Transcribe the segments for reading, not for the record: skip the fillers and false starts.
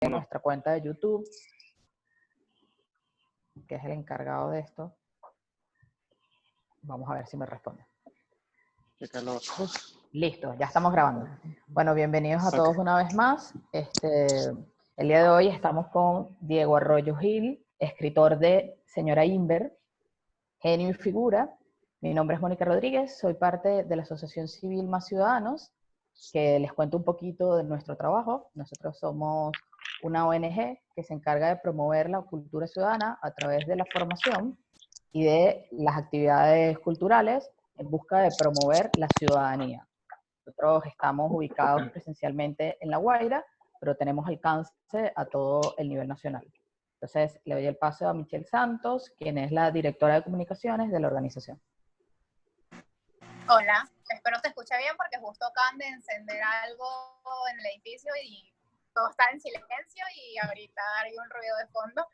en nuestra cuenta de YouTube, que es el encargado de esto. Vamos a ver si me responde. Listo, ya estamos grabando. Bueno, bienvenidos a todos una vez más. El día de hoy estamos con Diego Arroyo Gil, escritor de Señora Inver, Genio y Figura. Mi nombre es Mónica Rodríguez, soy parte de la Asociación Civil Más Ciudadanos, que les cuento un poquito de nuestro trabajo. Nosotros somos una ONG que se encarga de promover la cultura ciudadana a través de la formación y de las actividades culturales en busca de promover la ciudadanía. Nosotros estamos ubicados presencialmente en La Guaira, pero tenemos alcance a todo el nivel nacional. Entonces, le doy el paso a Michelle Santos, quien es la directora de comunicaciones de la organización. Hola, espero te escuche bien porque justo acaban de encender algo en el edificio y todo está en silencio y ahorita hay un ruido de fondo,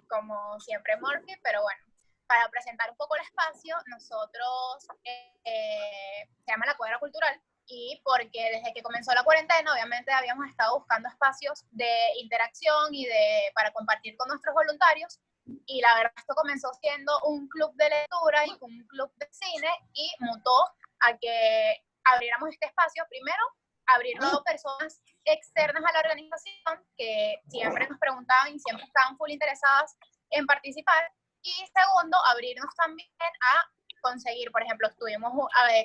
como siempre Murphy, pero bueno, para presentar un poco el espacio, nosotros se llama La Cuadra Cultural y porque desde que comenzó la cuarentena obviamente habíamos estado buscando espacios de interacción y para compartir con nuestros voluntarios. Y la verdad, esto comenzó siendo un club de lectura y un club de cine y mutó a que abriéramos este espacio. Primero, abrirlo a personas externas a la organización que siempre nos preguntaban y siempre estaban full interesadas en participar. Y segundo, abrirnos también a conseguir, por ejemplo, estuvimos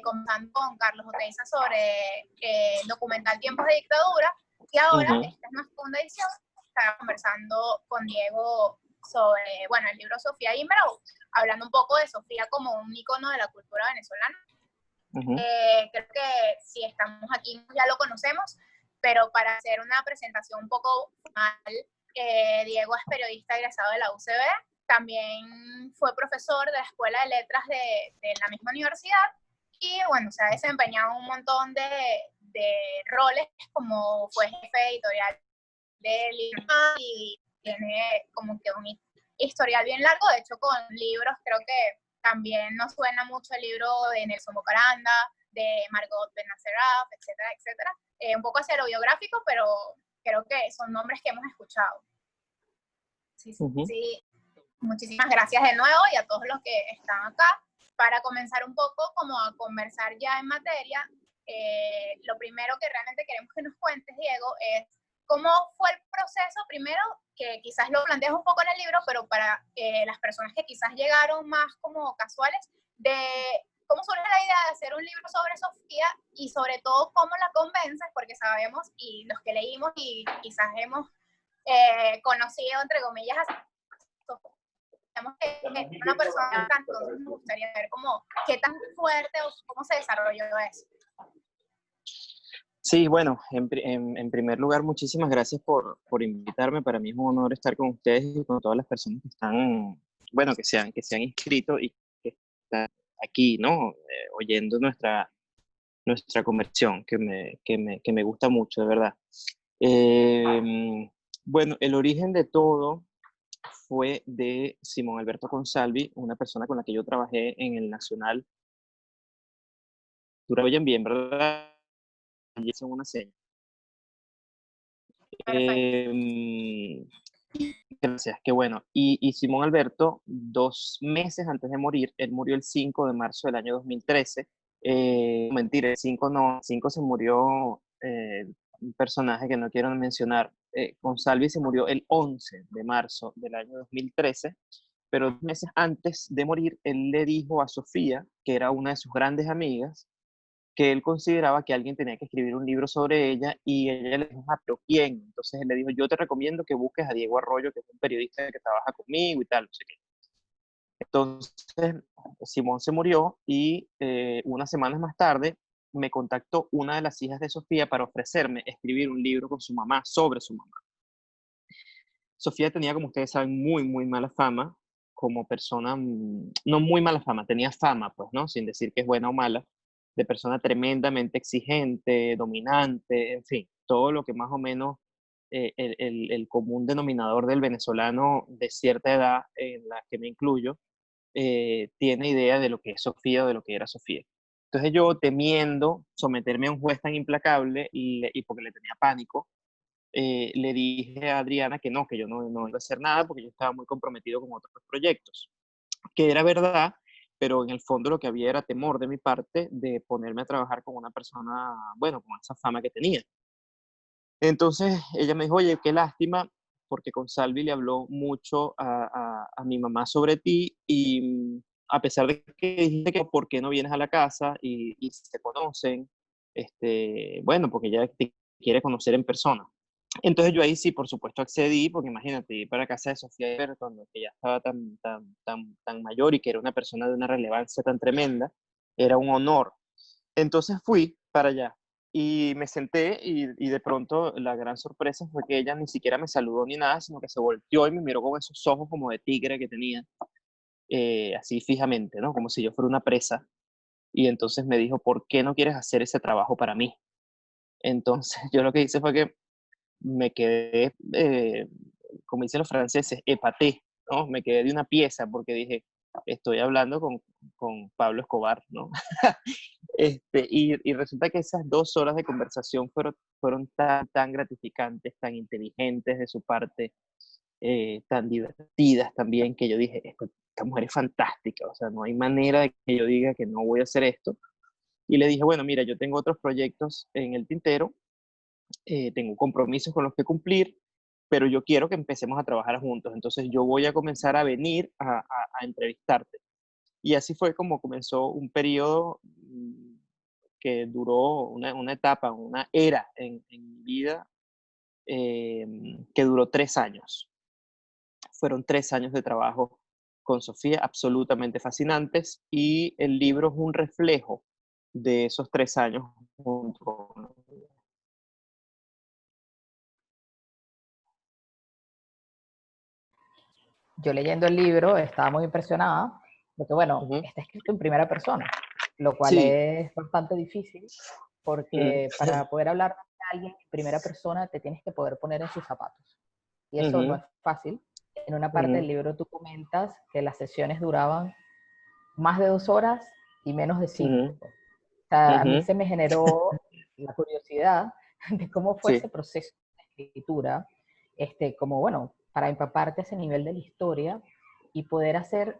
conversando con Carlos Oteiza sobre el documental Tiempos de Dictadura y ahora, esta es nuestra segunda edición, estaba conversando con Diego sobre, bueno, el libro Sofía Imbero, hablando un poco de Sofía como un icono de la cultura venezolana. Creo que si estamos aquí ya lo conocemos, pero para hacer una presentación un poco formal, Diego es periodista egresado de la UCB, también fue profesor de la Escuela de Letras de la misma universidad y bueno, se ha desempeñado un montón de roles como fue jefe editorial de Lima y tiene como que un historial bien largo, de hecho con libros creo que también nos suena mucho el libro de Nelson Bocaranda, de Margot Benacerraf, etcétera, etcétera. Un poco hacia lo biográfico, pero creo que son nombres que hemos escuchado. Sí. Muchísimas gracias de nuevo y a todos los que están acá. Para comenzar un poco como a conversar ya en materia, lo primero que realmente queremos que nos cuentes, Diego, es ¿cómo fue el proceso? Primero, que quizás lo planteas un poco en el libro, pero para las personas que quizás llegaron más como casuales, de cómo surge la idea de hacer un libro sobre Sofía y sobre todo cómo la convences, porque sabemos, y los que leímos y quizás hemos conocido, entre comillas, a Sofía, sabemos que es una persona tanto, entonces me gustaría ver cómo, qué tan fuerte o cómo se desarrolló eso. Sí, bueno, en primer lugar, muchísimas gracias por invitarme. Para mí es un honor estar con ustedes y con todas las personas que están, bueno, que se han inscrito y que están aquí, ¿no? Oyendo nuestra conversación, que me gusta mucho, de verdad. Bueno, el origen de todo fue de Simón Alberto Consalvi, una persona con la que yo trabajé en el Nacional. ¿Tú lo oyen bien, verdad? Y son una seña. Gracias, qué bueno. Y Simón Alberto, 2 meses antes de morir, él murió el 5 de marzo del año 2013. Mentira, el 5 no, el 5 se murió un personaje que no quiero mencionar. Consalvi se murió el 11 de marzo del año 2013, pero 2 meses antes de morir, él le dijo a Sofía, que era una de sus grandes amigas, que él consideraba que alguien tenía que escribir un libro sobre ella y ella le dijo, pero ¿quién? Entonces él le dijo, yo te recomiendo que busques a Diego Arroyo, que es un periodista que trabaja conmigo y tal, no sé qué. Entonces Simón se murió y unas semanas más tarde me contactó una de las hijas de Sofía para ofrecerme escribir un libro con su mamá, sobre su mamá. Sofía tenía, como ustedes saben, muy, muy mala fama como persona, no muy mala fama, tenía fama, pues, ¿no? Sin decir que es buena o mala, de persona tremendamente exigente, dominante, en fin, todo lo que más o menos el común denominador del venezolano de cierta edad, en la que me incluyo, tiene idea de lo que es Sofía o de lo que era Sofía. Entonces yo, temiendo someterme a un juez tan implacable y porque le tenía pánico, le dije a Adriana que yo no iba a hacer nada porque yo estaba muy comprometido con otros proyectos, que era verdad, pero en el fondo lo que había era temor de mi parte de ponerme a trabajar con una persona, bueno, con esa fama que tenía. Entonces ella me dijo, oye, qué lástima, porque con Salvi le habló mucho a mi mamá sobre ti y a pesar de que dijiste que por qué no vienes a la casa y se conocen, bueno, porque ella te quiere conocer en persona. Entonces yo ahí sí, por supuesto, accedí, porque imagínate, ir para casa de Sofía Everton, que ya estaba tan mayor y que era una persona de una relevancia tan tremenda, era un honor. Entonces fui para allá y me senté y de pronto la gran sorpresa fue que ella ni siquiera me saludó ni nada, sino que se volteó y me miró con esos ojos como de tigre que tenía, así fijamente, ¿no? Como si yo fuera una presa. Y entonces me dijo, ¿por qué no quieres hacer ese trabajo para mí? Entonces yo lo que hice fue que me quedé, como dicen los franceses, épaté, ¿no? Me quedé de una pieza porque dije, estoy hablando con Pablo Escobar, ¿no? Y resulta que esas 2 horas de conversación fueron tan gratificantes, tan inteligentes de su parte, tan divertidas también, que yo dije, esta mujer es fantástica, o sea, no hay manera de que yo diga que no voy a hacer esto. Y le dije, bueno, mira, yo tengo otros proyectos en el tintero, tengo compromisos con los que cumplir, pero yo quiero que empecemos a trabajar juntos. Entonces yo voy a comenzar a venir a entrevistarte. Y así fue como comenzó un periodo que duró una etapa, una era en mi vida que duró 3 años. Fueron 3 años de trabajo con Sofía, absolutamente fascinantes, y el libro es un reflejo de esos 3 años junto con... Yo leyendo el libro estaba muy impresionada, porque bueno, Ujú. está escrito en primera persona, lo cual Sí. es bastante difícil, Mm. porque para poder hablar de alguien en primera persona te tienes que poder poner en sus zapatos. Y eso no Ujú, es fácil. En una parte del ujú, libro tú comentas que las sesiones duraban más de 2 horas y menos de ujú, 5. O sea, a mí ujú. se me generó la curiosidad de cómo fue ese Sí. proceso de escritura, como bueno, para empaparte a ese nivel de la historia y poder hacer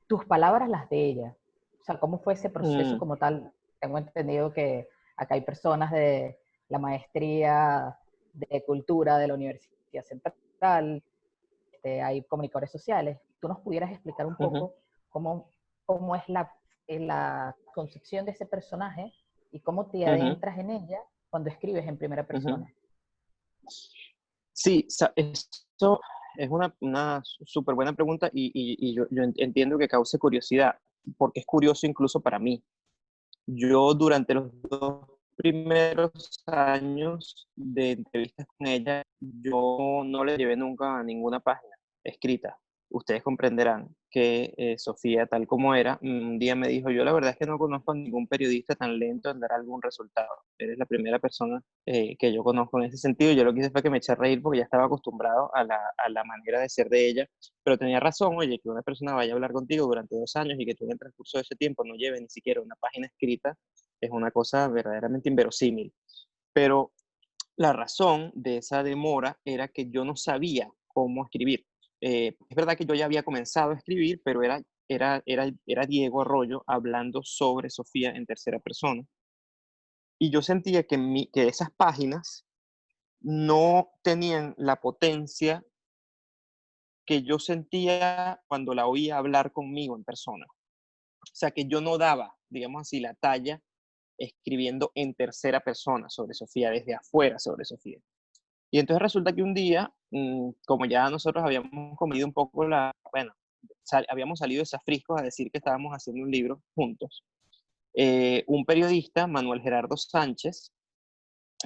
tus palabras las de ella. O sea, cómo fue ese proceso Mm, como tal. Tengo entendido que acá hay personas de la maestría de cultura de la Universidad Central, hay comunicadores sociales. ¿Tú nos pudieras explicar un ujú, poco cómo es la concepción de ese personaje y cómo te ujú, adentras en ella cuando escribes en primera ujú. persona? Sí, esto es una súper buena pregunta y yo entiendo que cause curiosidad, porque es curioso incluso para mí. Yo durante los 2 primeros años de entrevistas con ella, yo no le llevé nunca a ninguna página escrita. Ustedes comprenderán que Sofía, tal como era, un día me dijo, yo la verdad es que no conozco a ningún periodista tan lento en dar algún resultado. Eres la primera persona que yo conozco en ese sentido. Yo lo que hice fue que me eché a reír porque ya estaba acostumbrado a la manera de ser de ella, pero tenía razón, oye, que una persona vaya a hablar contigo durante 2 años y que tú en el transcurso de ese tiempo no lleves ni siquiera una página escrita, es una cosa verdaderamente inverosímil. Pero la razón de esa demora era que yo no sabía cómo escribir. Es verdad que yo ya había comenzado a escribir, pero era Diego Arroyo hablando sobre Sofía en tercera persona. Y yo sentía que esas páginas no tenían la potencia que yo sentía cuando la oía hablar conmigo en persona. O sea, que yo no daba, digamos así, la talla escribiendo en tercera persona sobre Sofía, desde afuera sobre Sofía. Y entonces resulta que un día, como ya nosotros habíamos comido un poco bueno, habíamos salido de Safriscos a decir que estábamos haciendo un libro juntos, un periodista, Manuel Gerardo Sánchez,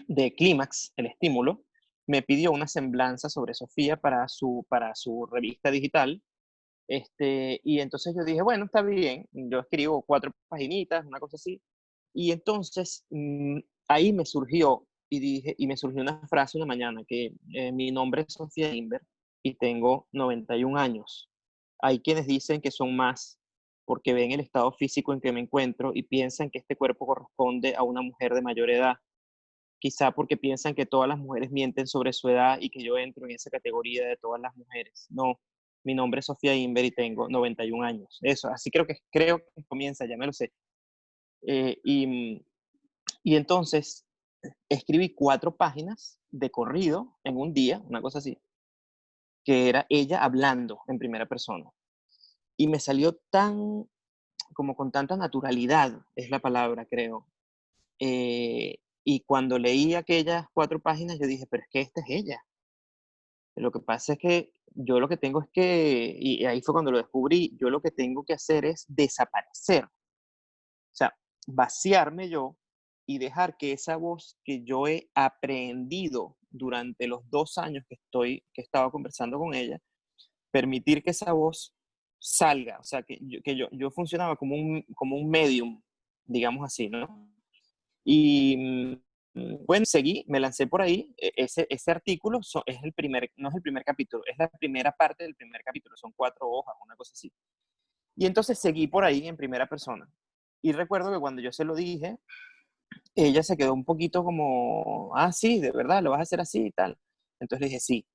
de Clímax, El Estímulo, me pidió una semblanza sobre Sofía para su revista digital. Y entonces yo dije, bueno, está bien, yo escribo 4 paginitas, una cosa así. Y entonces ahí me surgió y me surgió una frase una mañana que mi nombre es Sofía Inver y tengo 91 años. Hay quienes dicen que son más porque ven el estado físico en que me encuentro y piensan que este cuerpo corresponde a una mujer de mayor edad, quizá porque piensan que todas las mujeres mienten sobre su edad y que yo entro en esa categoría de todas las mujeres. No, mi nombre es Sofía Inver y tengo 91 años. Eso, así creo que comienza, ya me lo sé. Eh, y, y entonces escribí 4 páginas de corrido en un día, una cosa así, que era ella hablando en primera persona. Y me salió tan, como con tanta naturalidad, es la palabra, creo. Y cuando leí aquellas 4 páginas, yo dije, pero es que esta es ella. Lo que pasa es que yo lo que tengo es que, y ahí fue cuando lo descubrí, yo lo que tengo que hacer es desaparecer. O sea, vaciarme yo y dejar que esa voz que yo he aprendido durante los 2 años que he estado conversando con ella, permitir que esa voz salga. O sea, que yo funcionaba como un medium, digamos así, ¿no? Y bueno, seguí, me lancé por ahí. Ese artículo es el primer, no es el primer capítulo, es la primera parte del primer capítulo, son 4 hojas, una cosa así. Y entonces seguí por ahí en primera persona. Y recuerdo que cuando yo se lo dije, ella se quedó un poquito como, ah, sí, de verdad, lo vas a hacer así y tal. Entonces le dije, sí.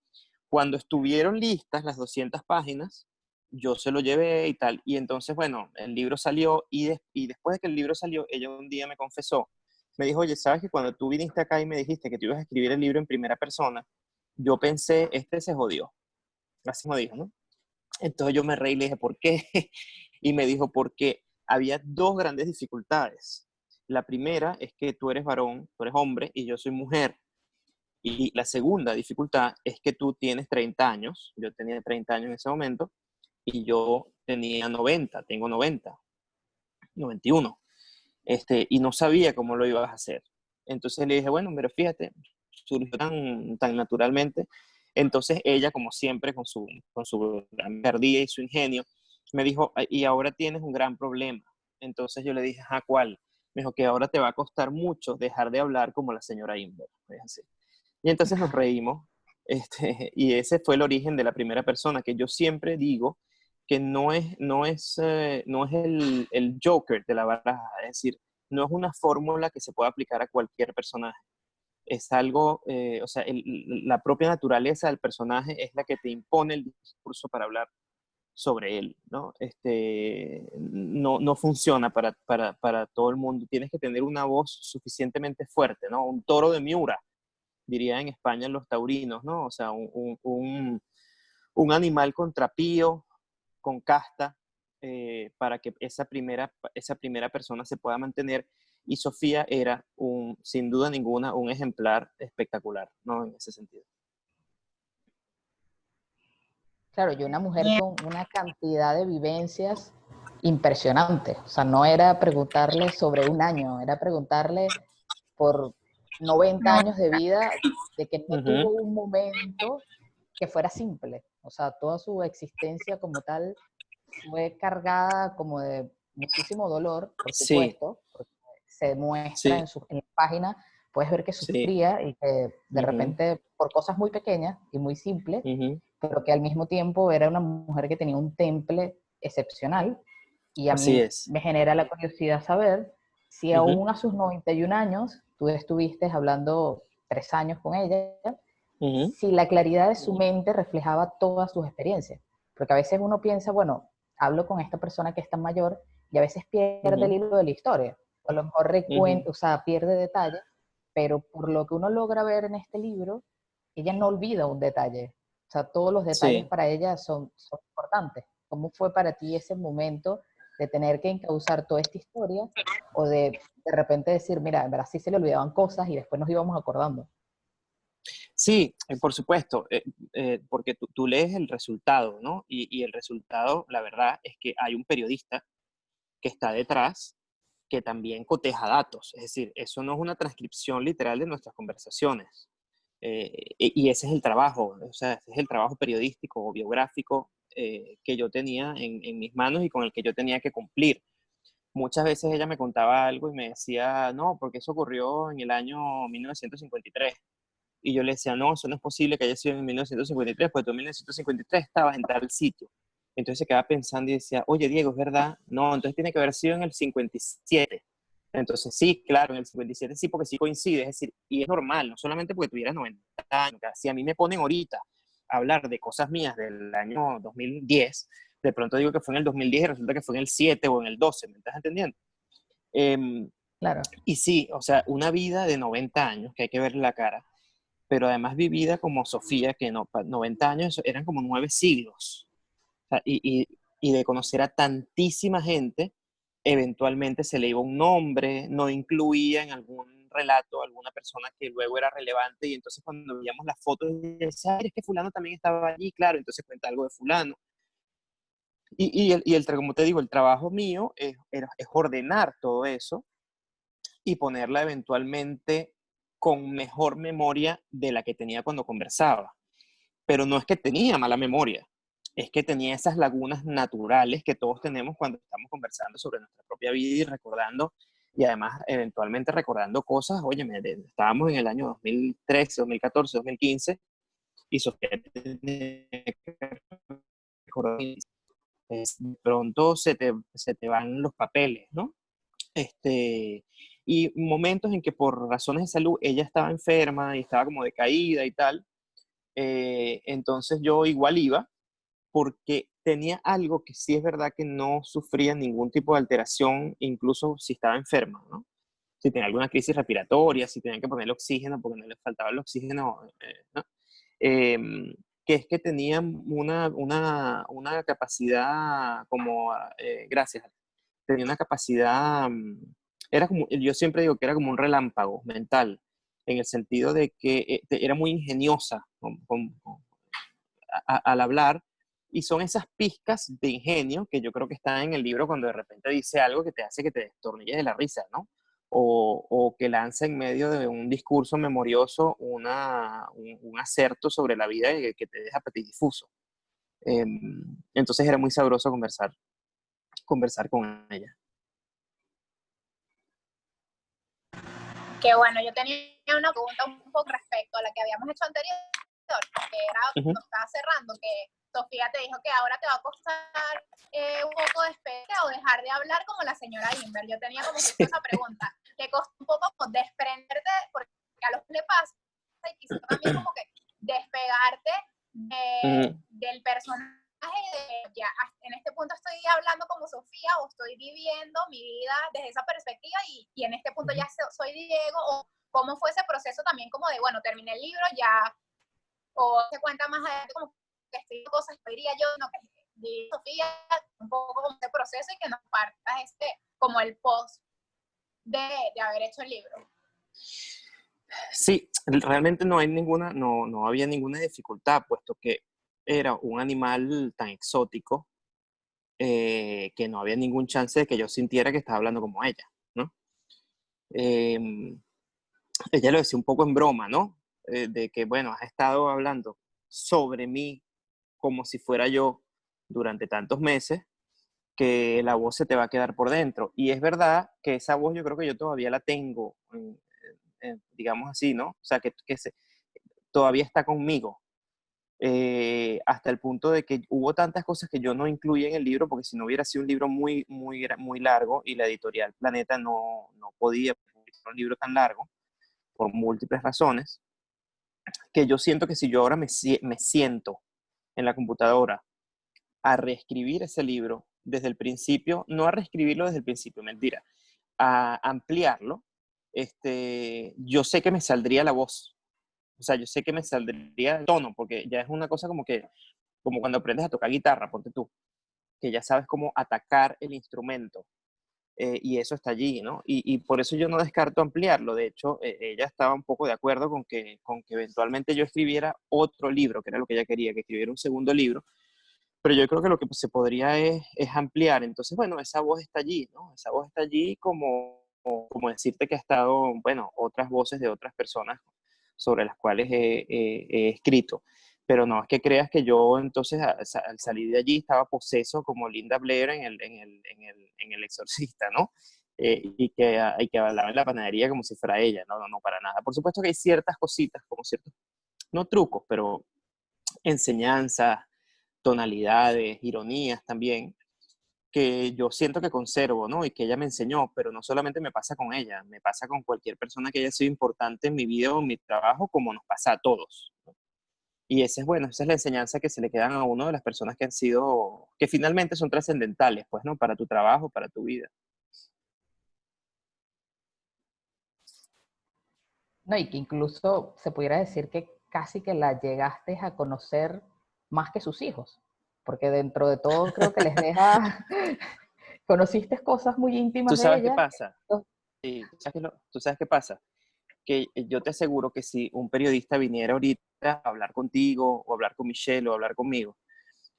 Cuando estuvieron listas las 200 páginas, yo se lo llevé y tal. Y entonces, bueno, el libro salió y después de que el libro salió, ella un día me confesó, me dijo, oye, ¿sabes que cuando tú viniste acá y me dijiste que tú ibas a escribir el libro en primera persona, yo pensé, este se jodió? Así me dijo, ¿no? Entonces yo me reí y le dije, ¿por qué? Y me dijo, porque había 2 grandes dificultades. La primera es que tú eres varón, tú eres hombre y yo soy mujer. Y la segunda dificultad es que tú tienes 30 años, yo tenía 30 años en ese momento, y yo tenía 90, tengo 90, 91, y no sabía cómo lo ibas a hacer. Entonces le dije, bueno, pero fíjate, surgió tan naturalmente. Entonces ella, como siempre, con su gran perdida y su ingenio, me dijo, y ahora tienes un gran problema. Entonces yo le dije, ¿a cuál? Me dijo que ahora te va a costar mucho dejar de hablar como la señora Inver. Así. Y entonces nos reímos, y ese fue el origen de la primera persona, que yo siempre digo que no es el Joker de la baraja, es decir, no es una fórmula que se pueda aplicar a cualquier personaje. Es algo, o sea, la propia naturaleza del personaje es la que te impone el discurso para hablar sobre él, ¿no? No funciona para todo el mundo. Tienes que tener una voz suficientemente fuerte, ¿no? Un toro de Miura, diría en España los taurinos, ¿no? O sea, un animal contrapío, con casta, para que esa primera persona se pueda mantener. Y Sofía era, sin duda ninguna, un ejemplar espectacular, ¿no? En ese sentido. Claro, y una mujer con una cantidad de vivencias impresionante. O sea, no era preguntarle sobre un año, era preguntarle por 90 años de vida, de que no tuvo un momento que fuera simple. O sea, toda su existencia como tal fue cargada como de muchísimo dolor, por Sí, supuesto, porque se muestra sí, en la página, puedes ver que sí. sufría y que de Ujú, repente por cosas muy pequeñas y muy simples, ujú. pero que al mismo tiempo era una mujer que tenía un temple excepcional y a Así mí es. me genera la curiosidad saber si Ujú, aún a sus 91 años tú estuviste hablando 3 años con ella, ujú, si la claridad de su mente reflejaba todas sus experiencias. Porque a veces uno piensa, bueno, hablo con esta persona que es tan mayor y a veces pierde el ujú, hilo de la historia. O a lo mejor ujú. recuenta, o sea, pierde detalles, pero por lo que uno logra ver en este libro, ella no olvida un detalle. O sea, todos los detalles Sí. para ella son importantes. ¿Cómo fue para ti ese momento de tener que encauzar toda esta historia o de repente decir, mira, en verdad sí se le olvidaban cosas y después nos íbamos acordando? Sí, por supuesto, porque tú lees el resultado, ¿no? Y el resultado, la verdad, es que hay un periodista que está detrás que también coteja datos. Es decir, eso no es una transcripción literal de nuestras conversaciones. Y ese es el trabajo, o sea, ese es el trabajo periodístico o biográfico que yo tenía en mis manos y con el que yo tenía que cumplir. Muchas veces ella me contaba algo y me decía, no, porque eso ocurrió en el año 1953. Y yo le decía, no, eso no es posible que haya sido en 1953, pues tú en 1953 estabas en tal sitio. Entonces se quedaba pensando y decía, oye, Diego, ¿es verdad? No, entonces tiene que haber sido en el 57. Entonces, sí, claro, en el 57 sí, porque sí coincide, es decir, y es normal, no solamente porque tuvieras 90 años, si a mí me ponen ahorita a hablar de cosas mías del año 2010, de pronto digo que fue en el 2010 y resulta que fue en el 7 o en el 12, ¿me estás entendiendo? Em, Claro, y sí, o sea, una vida de 90 años, que hay que verle la cara, pero además vivida como Sofía, que no, 90 años eran como 9 siglos. O sea, y de conocer a tantísima gente, eventualmente se le iba un nombre, no incluía en algún relato alguna persona que luego era relevante, y entonces cuando veíamos las fotos, decía, "Ay, es que fulano también estaba allí, claro, entonces cuenta algo de fulano". Como te digo, el trabajo mío es ordenar todo eso y ponerla eventualmente con mejor memoria de la que tenía cuando conversaba. Pero no es que tenía mala memoria, es que tenía esas lagunas naturales que todos tenemos cuando estamos conversando sobre nuestra propia vida y recordando, y además eventualmente recordando cosas. Oye, estábamos en el año 2013, 2014, 2015, y Sofía tenía que recordar, de pronto se te van los papeles, ¿no? Este, y momentos en que por razones de salud ella estaba enferma y estaba como decaída y tal, entonces yo igual iba, porque tenía algo que sí es verdad que no sufría ningún tipo de alteración, incluso si estaba enferma, ¿no? Si tenía alguna crisis respiratoria, si tenían que ponerle oxígeno porque no le faltaba el oxígeno, ¿no? Que es que tenía una capacidad como, gracias, tenía una capacidad, era como, yo siempre digo que era como un relámpago mental, en el sentido de que era muy ingeniosa al hablar, y son esas pizcas de ingenio que yo creo que están en el libro cuando de repente dice algo que te hace que te destornilles de la risa, ¿no? O que lanza en medio de un discurso memorioso un acerto sobre la vida que te deja patidifuso. Entonces era muy sabroso conversar con ella. Que bueno, yo tenía una pregunta un poco respecto a la que habíamos hecho anterior, que era Uh-huh. cuando estaba cerrando, que Sofía te dijo que ahora te va a costar un poco de espera o dejar de hablar como la señora Inver. Yo tenía como justo esa pregunta, que costó un poco como desprenderte, porque a los le pasa, y quizás también como que despegarte del personaje, de ya en este punto estoy hablando como Sofía o estoy viviendo mi vida desde esa perspectiva y en este punto ya soy Diego, o cómo fue ese proceso también como de, bueno, terminé el libro ya, o se cuenta más adelante como que estoy cosas que diría yo, no, que Sofía, un poco como ese proceso y que nos partas como el post de haber hecho el libro. Sí, realmente no había ninguna dificultad, puesto que era un animal tan exótico, que no había ningún chance de que yo sintiera que estaba hablando como ella, ¿no? Ella lo decía un poco en broma, ¿no? De que, bueno, has estado hablando sobre mí como si fuera yo durante tantos meses, que la voz se te va a quedar por dentro. Y es verdad que esa voz yo creo que yo todavía la tengo, digamos así, ¿no? O sea, todavía está conmigo. Hasta el punto de que hubo tantas cosas que yo no incluí en el libro, porque si no hubiera sido un libro muy largo, y la editorial Planeta no podía publicar un libro tan largo por múltiples razones, que yo siento que si yo ahora me siento en la computadora a reescribir ese libro desde el principio, no a reescribirlo desde el principio, mentira, a ampliarlo, yo sé que me saldría la voz. O sea, yo sé que me saldría el tono, porque ya es una cosa como cuando aprendes a tocar guitarra, ponte tú, que ya sabes cómo atacar el instrumento, y eso está allí, ¿no? Y por eso yo no descarto ampliarlo. De hecho, ella estaba un poco de acuerdo con que eventualmente yo escribiera otro libro, que era lo que ella quería, que escribiera un segundo libro, pero yo creo que lo que se podría es ampliar. Entonces, bueno, esa voz está allí, ¿no? Esa voz está allí como decirte que ha estado, bueno, otras voces de otras personas sobre las cuales he escrito. Pero no es que creas que yo entonces al salir de allí estaba poseso como Linda Blair en el Exorcista, ¿no? Y que hablaba en la panadería como si fuera ella, no, no, no, para nada. Por supuesto que hay ciertas cositas, como ciertos, no trucos, pero enseñanzas, tonalidades, ironías también, que yo siento que conservo, ¿no? Y que ella me enseñó, pero no solamente me pasa con ella, me pasa con cualquier persona que haya sido importante en mi vida o en mi trabajo, como nos pasa a todos, ¿no? Y esa es, bueno, esa es la enseñanza que se le quedan a uno de las personas que han sido, que finalmente son trascendentales, pues, ¿no? Para tu trabajo, para tu vida. No, y que incluso se pudiera decir que casi que la llegaste a conocer más que sus hijos, porque dentro de todo creo que les deja, conociste cosas muy ¿Tú íntimas de sabes qué ella. pasa? Sí, ¿tú sabes qué pasa? Que yo te aseguro que si un periodista viniera ahorita a hablar contigo, o hablar con Michelle, o hablar conmigo,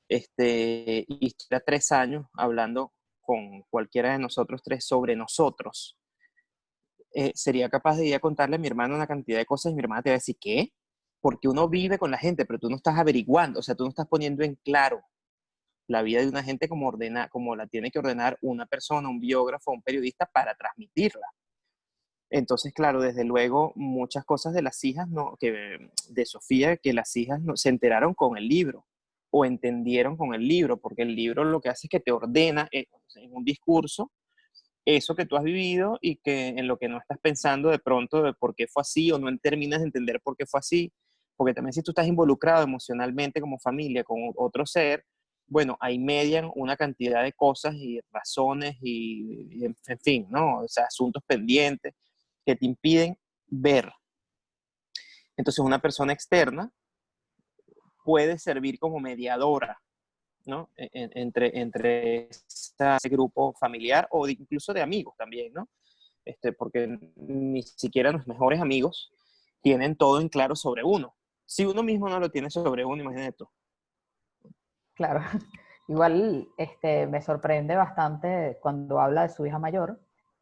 y estuviera 3 años hablando con cualquiera de nosotros tres sobre nosotros, sería capaz de ir a contarle a mi hermano una cantidad de cosas y mi hermana te va a decir, ¿qué? Porque uno vive con la gente, pero tú no estás averiguando, o sea, tú no estás poniendo en claro la vida de una gente como la tiene que ordenar una persona, un biógrafo, un periodista para transmitirla. Entonces, claro, desde luego, muchas cosas de las hijas, no, de Sofía, que las hijas no, se enteraron con el libro o entendieron con el libro, porque el libro lo que hace es que te ordena en un discurso eso que tú has vivido y que en lo que no estás pensando de pronto de por qué fue así o no terminas de entender por qué fue así, porque también si tú estás involucrado emocionalmente como familia con otro ser, bueno, ahí median una cantidad de cosas y razones y en fin, ¿no? O sea, asuntos pendientes que te impiden ver. Entonces una persona externa puede servir como mediadora, ¿no? Entre ese grupo familiar o incluso de amigos también, ¿no? Porque ni siquiera los mejores amigos tienen todo en claro sobre uno. Si uno mismo no lo tiene sobre uno, imagínate tú. Claro, igual me sorprende bastante cuando habla de su hija mayor,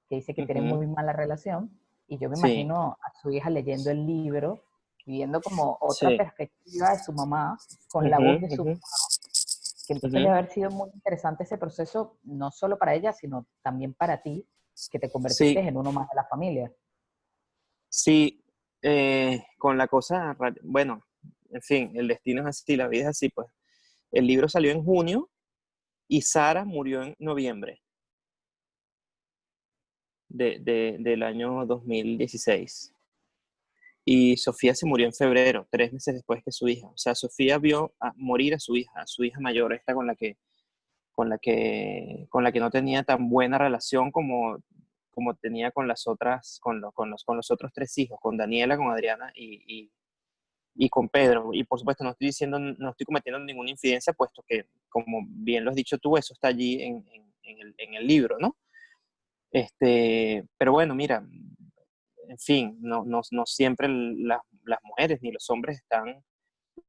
que dice que tiene Ujú. muy mala relación, y yo me Sí, imagino a su hija leyendo el libro, viendo como otra sí. perspectiva de su mamá, con la Ujú, voz de su ujú, mamá, que entonces debe ujú. haber sido muy interesante ese proceso, no solo para ella, sino también para ti, que te convertiste Sí, en uno más de la familia. sí. Con la cosa, bueno, en fin, el destino es así, la vida es así, pues. El libro salió en junio y Sara murió en noviembre del año 2016. Y Sofía se murió en febrero, 3 meses después que su hija. O sea, Sofía vio morir a su hija mayor, esta con la que no tenía tan buena relación como tenía con las otras, con los otros tres hijos, con Daniela, con Adriana y con Pedro. Y por supuesto, no estoy cometiendo ninguna infidencia, puesto que, como bien lo has dicho tú, eso está allí en el libro, ¿no? Pero bueno, mira, en fin, no siempre las mujeres ni los hombres están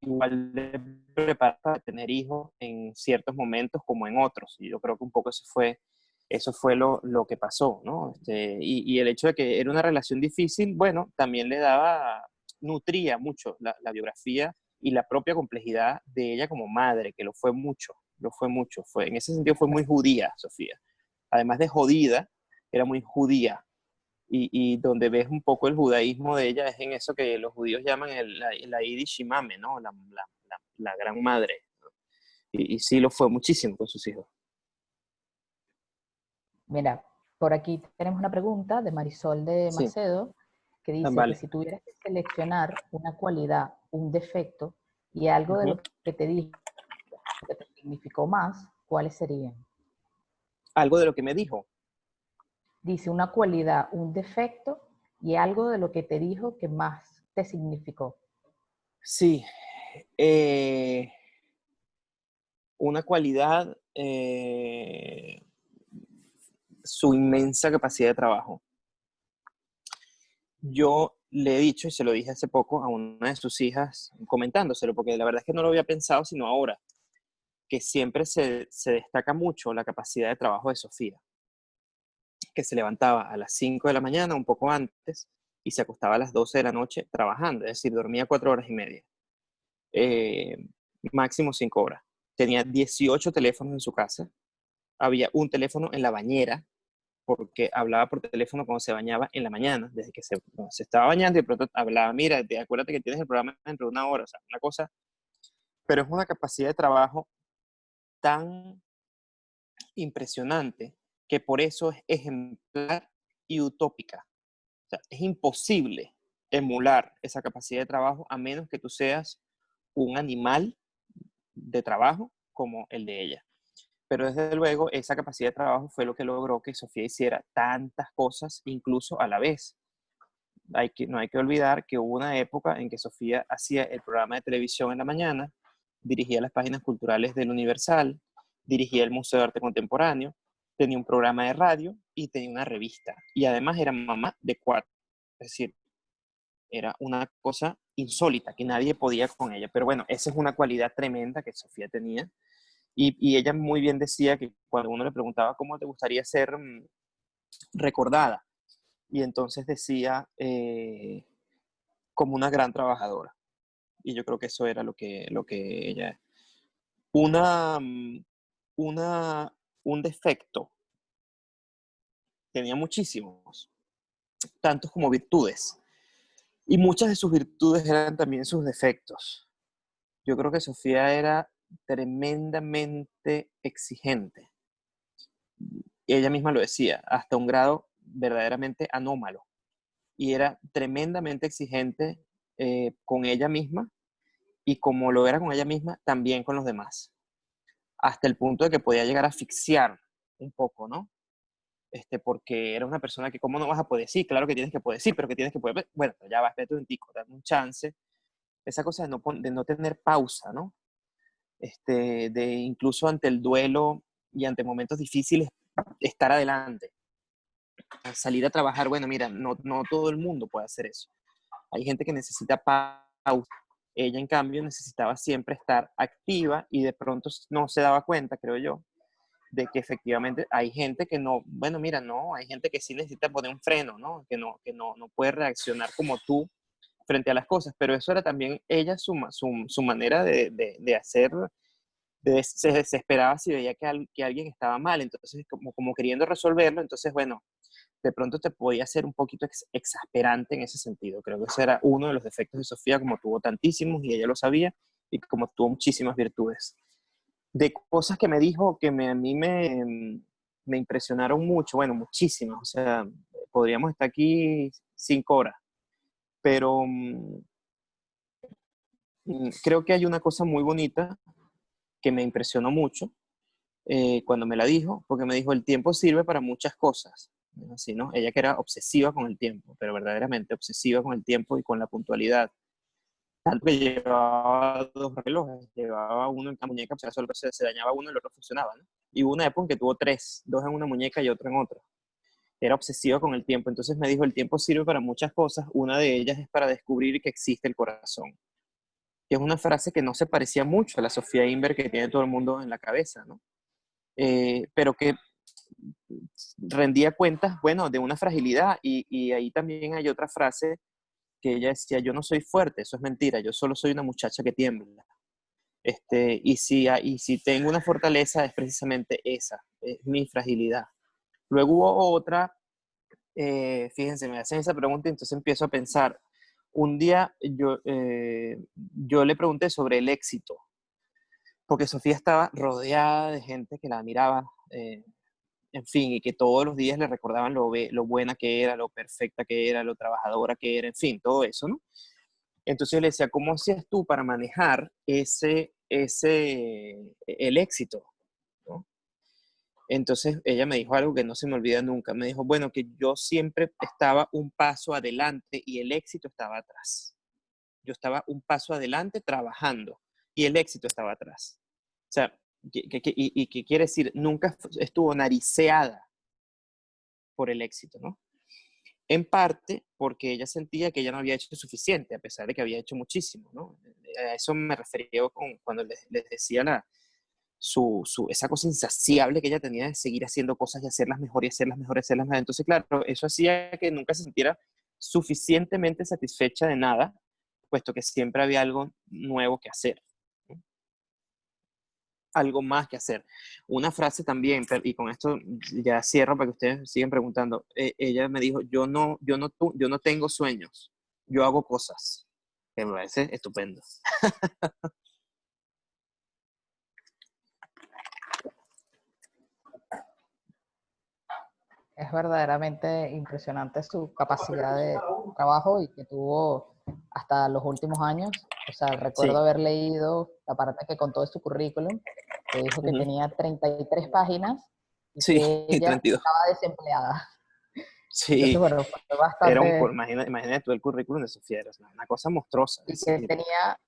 igual de preparados para tener hijos en ciertos momentos como en otros. Y yo creo que un poco eso fue lo que pasó, ¿no? Y el hecho de que era una relación difícil, bueno, también nutría mucho la biografía y la propia complejidad de ella como madre, que lo fue mucho, en ese sentido fue muy judía, Sofía. Además de jodida, era muy judía, y donde ves un poco el judaísmo de ella es en eso que los judíos llaman la Yiddish Imame, ¿no? La gran madre. Y sí lo fue muchísimo con sus hijos. Mira, por aquí tenemos una pregunta de Marisol de Sí, Macedo, que dice que vale. si tuvieras que seleccionar una cualidad, un defecto y algo de Ujú. lo que te dijo que te significó más, ¿cuáles serían? Algo de lo que me dijo. Dice una cualidad, un defecto y algo de lo que te dijo que más te significó. Sí, eh, una cualidad, su inmensa capacidad de trabajo. Yo le he dicho, y se lo dije hace poco a una de sus hijas, comentándoselo, porque la verdad es que no lo había pensado sino ahora, que siempre se destaca mucho la capacidad de trabajo de Sofía, que se levantaba a las 5 de la mañana, un poco antes, y se acostaba a las 12 de la noche trabajando, es decir, dormía 4 horas y media, eh, máximo 5 horas. Tenía 18 teléfonos en su casa, había un teléfono en la bañera, porque hablaba por teléfono cuando se bañaba en la mañana, desde que se estaba bañando y de pronto hablaba, mira, acuérdate que tienes el programa dentro de una hora, o sea, una cosa, pero es una capacidad de trabajo tan impresionante, que por eso es ejemplar y utópica. O sea, es imposible emular esa capacidad de trabajo a menos que tú seas un animal de trabajo como el de ella. Pero desde luego esa capacidad de trabajo fue lo que logró que Sofía hiciera tantas cosas incluso a la vez. No hay que olvidar que hubo una época en que Sofía hacía el programa de televisión en la mañana, dirigía las páginas culturales del Universal, dirigía el Museo de Arte Contemporáneo, tenía un programa de radio y tenía una revista. Y además era mamá de 4. Es decir, era una cosa insólita, que nadie podía con ella. Pero bueno, esa es una cualidad tremenda que Sofía tenía. Y ella muy bien decía que cuando uno le preguntaba cómo te gustaría ser recordada, y entonces decía como una gran trabajadora. Y yo creo que eso era lo que ella... Una, una, un defecto, tenía muchísimos, tantos como virtudes. Y muchas de sus virtudes eran también sus defectos. Yo creo que Sofía era tremendamente exigente. Y ella misma lo decía, hasta un grado verdaderamente anómalo. Y era tremendamente exigente con ella misma y como lo era con ella misma, también con los demás. Hasta el punto de que podía llegar a asfixiar un poco, ¿no? Porque era una persona que, ¿cómo no vas a poder? Sí, claro que tienes que poder, sí, pero que tienes que poder. Bueno, ya va, espérate un tico, dame un chance. Esa cosa de no tener pausa, ¿no? De incluso ante el duelo y ante momentos difíciles, estar adelante. Salir a trabajar, bueno, mira, no todo el mundo puede hacer eso. Hay gente que necesita pausa. Ella, en cambio, necesitaba siempre estar activa y de pronto no se daba cuenta, creo yo, de que efectivamente hay gente que no, bueno, mira, no, hay gente que sí necesita poner un freno, ¿no? Que no puede reaccionar como tú frente a las cosas, pero eso era también ella su manera de hacer, se desesperaba si veía que alguien estaba mal, entonces como queriendo resolverlo, entonces bueno, de pronto te podía ser un poquito exasperante en ese sentido. Creo que ese era uno de los defectos de Sofía, como tuvo tantísimos y ella lo sabía, y como tuvo muchísimas virtudes. De cosas que me dijo que a mí me impresionaron mucho, bueno, muchísimas, o sea, podríamos estar aquí 5 horas, pero creo que hay una cosa muy bonita que me impresionó mucho cuando me la dijo, porque me dijo, el tiempo sirve para muchas cosas. Así, ¿no? Ella que era obsesiva con el tiempo, pero verdaderamente obsesiva con el tiempo y con la puntualidad. Tanto que llevaba 2 relojes, llevaba uno en la muñeca, o sea, solo se dañaba uno y el otro funcionaba, ¿no? Y hubo una época en que tuvo 3, 2 en una muñeca y otro en otra. Era obsesiva con el tiempo, entonces me dijo, el tiempo sirve para muchas cosas, una de ellas es para descubrir que existe el corazón. Que es una frase que no se parecía mucho a la Sofía Inver que tiene todo el mundo en la cabeza, ¿no? Pero que rendía cuentas, bueno, de una fragilidad. Y ahí también hay otra frase que ella decía, yo no soy fuerte, eso es mentira, yo solo soy una muchacha que tiembla. Y si tengo una fortaleza es precisamente esa, es mi fragilidad. Luego hubo otra, fíjense, me hacen esa pregunta y entonces empiezo a pensar. Un día yo le pregunté sobre el éxito, porque Sofía estaba rodeada de gente que la admiraba, en fin, y que todos los días le recordaban lo buena que era, lo perfecta que era, lo trabajadora que era, en fin, todo eso, ¿no? Entonces yo le decía, ¿cómo hacías tú para manejar el éxito? ¿No? Entonces ella me dijo algo que no se me olvida nunca. Me dijo, bueno, que yo siempre estaba un paso adelante y el éxito estaba atrás. Yo estaba un paso adelante trabajando y el éxito estaba atrás. O sea, ¿qué quiere decir? Nunca estuvo nariceada por el éxito, ¿no? En parte porque ella sentía que ella no había hecho suficiente, a pesar de que había hecho muchísimo, ¿no? A eso me refería cuando les decía esa cosa insaciable que ella tenía de seguir haciendo cosas y hacerlas mejor y hacerlas mejor y hacerlas mejor. Entonces, claro, eso hacía que nunca se sintiera suficientemente satisfecha de nada, puesto que siempre había algo nuevo que hacer, ¿no? Algo más que hacer. Una frase también, y con esto ya cierro para que ustedes sigan preguntando. Ella me dijo, yo no tengo sueños, yo hago cosas. Que me parece estupendo. es verdaderamente impresionante su capacidad de trabajo y que tuvo hasta los últimos años. O sea, recuerdo Sí, haber leído la parte que contó de su currículum, que dijo que ujú, tenía 33 páginas y sí, que y ella 32. estaba desempleada. Entonces, Sí, bueno, fue bastante... imagínate tú el currículum de Sofía, era una cosa monstruosa, Y es que decir, tenía,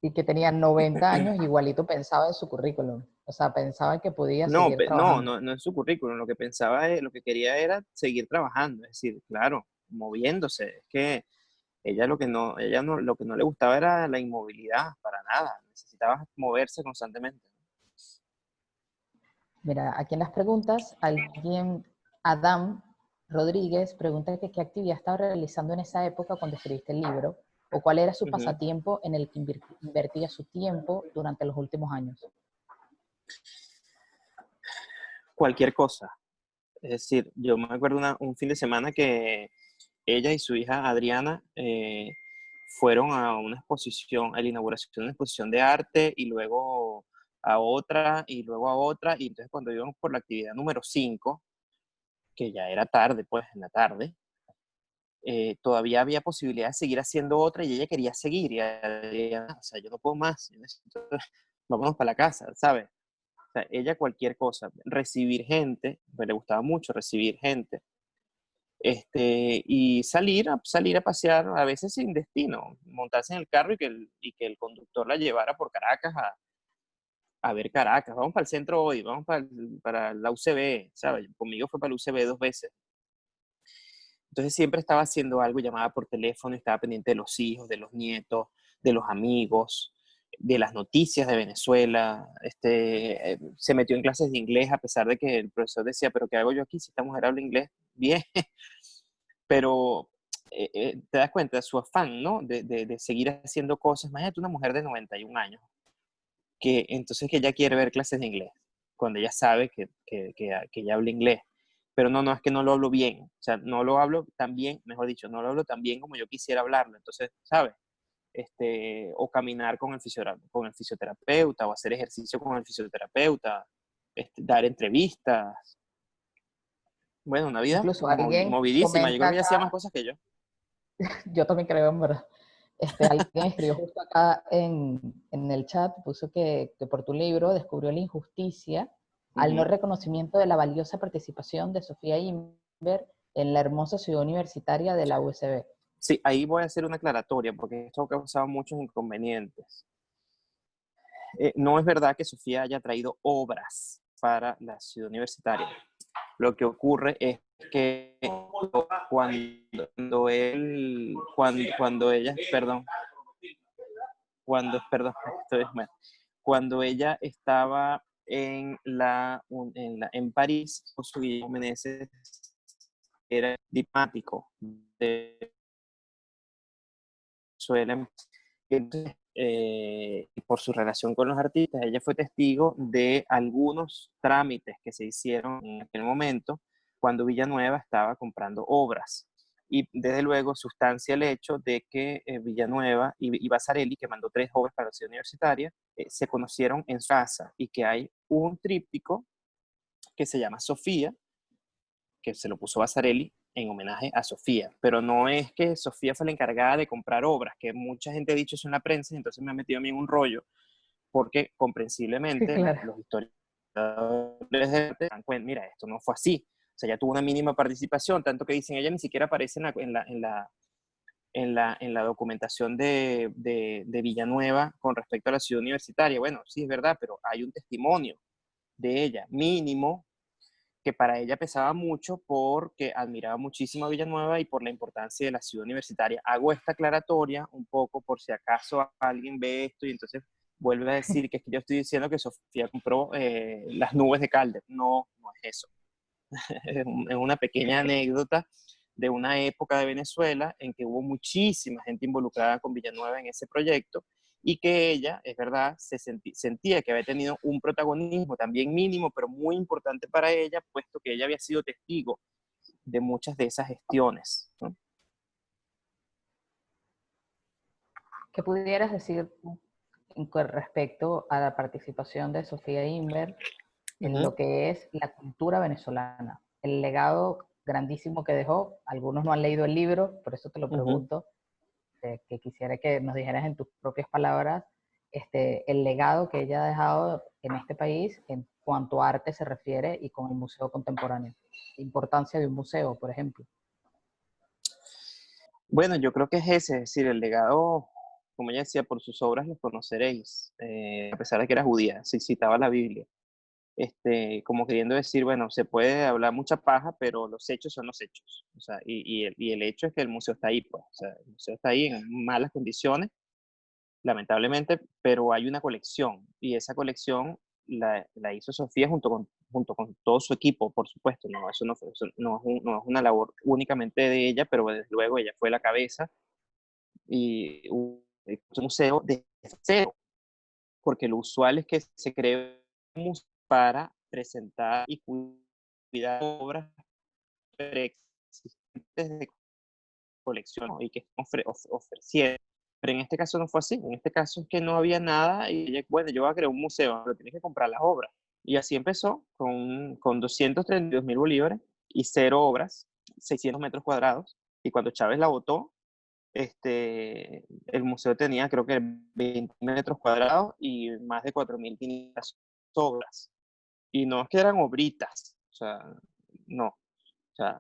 y que tenía 90 años, igualito pensaba en su currículum. O sea, pensaba que podía no, seguir no, trabajando. no, no en su currículum, lo que pensaba, lo que quería era seguir trabajando, es decir, claro, moviéndose, es que ella no, lo que no le gustaba era la inmovilidad, para nada, necesitaba moverse constantemente. Mira, aquí en las preguntas, alguien, Adam Rodríguez, pregunta que qué actividad estaba realizando en esa época cuando escribiste el libro, o cuál era su Ujú. pasatiempo en el que invertía su tiempo durante los últimos años. Cualquier cosa, es decir, yo me acuerdo un fin de semana que ella y su hija Adriana fueron a una exposición, a la inauguración de una exposición de arte y luego a otra y luego a otra. Y entonces cuando íbamos por la actividad número 5 que ya era tarde, pues en la tarde, todavía había posibilidad de seguir haciendo otra y ella quería seguir. Y Adriana, o sea, yo no puedo más, yo necesito, vámonos para la casa, ¿sabes? O sea, ella cualquier cosa, recibir gente, pues le gustaba mucho recibir gente, y salir a pasear, a veces sin destino, montarse en el carro y que el conductor la llevara por Caracas a ver Caracas. Vamos para el centro hoy, vamos para la UCB, ¿sabes? Conmigo fue para la UCB 2 veces. Entonces siempre estaba haciendo algo, llamaba por teléfono, estaba pendiente de los hijos, de los nietos, de los amigos, de las noticias de Venezuela. Se metió en clases de inglés a pesar de que el profesor decía, pero ¿qué hago yo aquí si esta mujer habla inglés? Bien, pero te das cuenta de su afán, ¿no? De seguir haciendo cosas. Imagínate una mujer de 91 años, que entonces que ella quiere ver clases de inglés, cuando ella sabe que ella habla inglés. Pero no, no, es que no lo hablo bien. O sea, no lo hablo tan bien, mejor dicho, no lo hablo tan bien como yo quisiera hablarlo. Entonces, ¿sabes? O caminar con el fisioterapeuta, o hacer ejercicio con el fisioterapeuta, dar entrevistas. Bueno, una vida Incluso alguien movidísima. Yo comenta creo que ella hacía más acá, cosas que yo. yo también creo, en verdad. Alguien escribió justo acá en el chat, puso que por tu libro descubrió la injusticia al no Ujú. reconocimiento de la valiosa participación de Sofía Inver en la hermosa ciudad universitaria de la USB. Sí, ahí voy a hacer una aclaratoria, porque esto ha causado muchos inconvenientes. No es verdad que Sofía haya traído obras para la ciudad universitaria. Lo que ocurre es que cuando ella, perdón, cuando ella estaba en París, José Guillermo Meneses era diplomático de Venezuela. Entonces, por su relación con los artistas, ella fue testigo de algunos trámites que se hicieron en aquel momento cuando Villanueva estaba comprando obras. Y desde luego sustancia el hecho de que Villanueva y Vasarely, que mandó 3 obras para la ciudad universitaria, se conocieron en su casa y que hay un tríptico que se llama Sofía, que se lo puso Vasarely en homenaje a Sofía, pero no es que Sofía fue la encargada de comprar obras, que mucha gente ha dicho eso en la prensa, y entonces me ha metido a mí en un rollo, porque Sí, comprensiblemente claro. los historiadores de arte dan cuenta, mira, esto no fue así, o sea, ella tuvo una mínima participación, tanto que dicen, ella ni siquiera aparece en la documentación de Villanueva con respecto a la ciudad universitaria. Bueno, sí es verdad, pero hay un testimonio de ella, mínimo, que para ella pesaba mucho porque admiraba muchísimo a Villanueva y por la importancia de la ciudad universitaria. Hago esta aclaratoria un poco por si acaso alguien ve esto y entonces vuelve a decir que es que yo estoy diciendo que Sofía compró las nubes de Calder. No, no es eso. Es una pequeña anécdota de una época de Venezuela en que hubo muchísima gente involucrada con Villanueva en ese proyecto y que ella, es verdad, sentía que había tenido un protagonismo también mínimo, pero muy importante para ella, puesto que ella había sido testigo de muchas de esas gestiones, ¿no? ¿Qué pudieras decir con respecto a la participación de Sofía Inver en Ujú. lo que es la cultura venezolana? el legado grandísimo que dejó. Algunos no han leído el libro, por eso te lo pregunto, que quisiera que nos dijeras en tus propias palabras el legado que ella ha dejado en este país en cuanto a arte se refiere y con el museo contemporáneo. La importancia de un museo, por ejemplo. Bueno, yo creo que es ese, es decir, el legado, como ella decía, por sus obras los conoceréis, a pesar de que era judía, sí citaba la Biblia, como queriendo decir, bueno, se puede hablar mucha paja, pero los hechos son los hechos, o sea, y el hecho es que el museo está ahí, pues, o sea, el museo está ahí en malas condiciones, lamentablemente, pero hay una colección, y esa colección la hizo Sofía junto con todo su equipo, por supuesto, no, eso no es una labor únicamente de ella, pero desde luego ella fue la cabeza, y un museo de cero, porque lo usual es que se cree un museo para presentar y cuidar obras preexistentes de colección, ¿no? Y que ofrecieron. Pero en este caso no fue así. En este caso es que no había nada y ella, bueno, yo voy a crear un museo, pero tienes que comprar las obras. Y así empezó con 232.000 bolívares y cero obras, 600 metros cuadrados. Y cuando Chávez la votó, el museo tenía creo que 20 metros cuadrados y más de 4.500 obras. Y no es que eran obritas, o sea, no. O sea,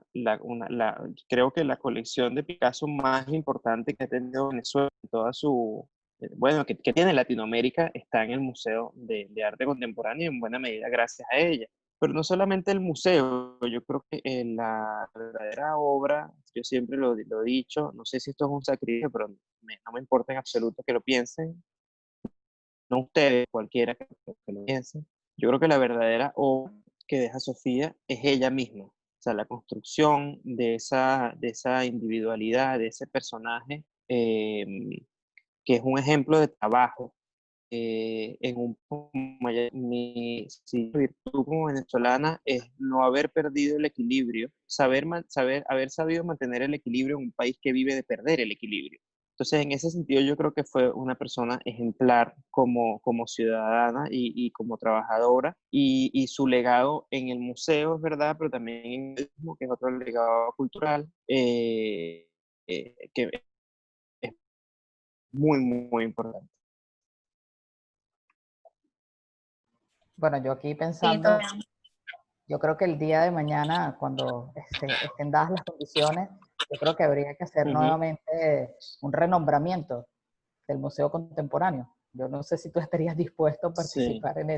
creo que la colección de Picasso más importante que ha tenido Venezuela en toda su, bueno, que tiene Latinoamérica, está en el Museo de Arte Contemporáneo y en buena medida gracias a ella. Pero no solamente el museo, yo creo que la verdadera obra, yo siempre lo he dicho, no sé si esto es un sacrilegio, pero no me importa en absoluto que lo piensen, no ustedes, cualquiera que lo piense. Yo creo que la verdadera obra que deja Sofía es ella misma. O sea, la construcción de esa individualidad, de ese personaje, que es un ejemplo de trabajo. En un mi virtud como venezolana es no haber perdido el equilibrio, haber sabido mantener el equilibrio en un país que vive de perder el equilibrio. Entonces, en ese sentido, yo creo que fue una persona ejemplar como ciudadana y como trabajadora, y su legado en el museo es verdad, pero también en el mismo, que es otro legado cultural, que es muy, muy importante. Bueno, yo aquí Sí, pensando, total. yo creo que el día de mañana, cuando estén dadas las condiciones, yo creo que habría que hacer Ujú. nuevamente un renombramiento del Museo Contemporáneo. Yo no sé si tú estarías dispuesto a Sí. participar en